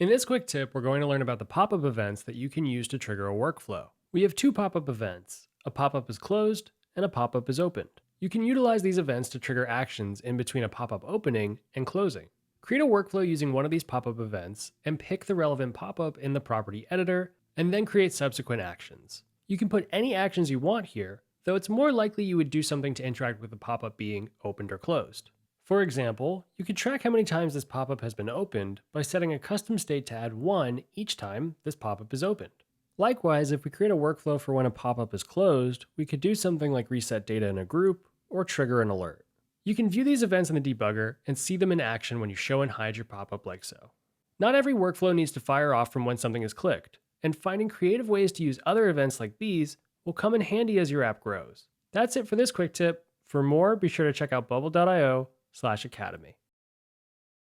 In this quick tip, we're going to learn about the pop-up events that you can use to trigger a workflow. We have two pop-up events. A pop-up is closed and a pop-up is opened. You can utilize these events to trigger actions in between a pop-up opening and closing. Create a workflow using one of these pop-up events and pick the relevant pop-up in the property editor, and then create subsequent actions. You can put any actions you want here, though it's more likely you would do something to interact with the pop-up being opened or closed. For example, you can track how many times this pop-up has been opened by setting a custom state to add 1 each time this pop-up is opened. Likewise, if we create a workflow for when a pop-up is closed, we could do something like reset data in a group or trigger an alert. You can view these events in the debugger and see them in action when you show and hide your pop-up like so. Not every workflow needs to fire off from when something is clicked, and finding creative ways to use other events like these will come in handy as your app grows. That's it for this quick tip. For more, be sure to check out bubble.io/academy.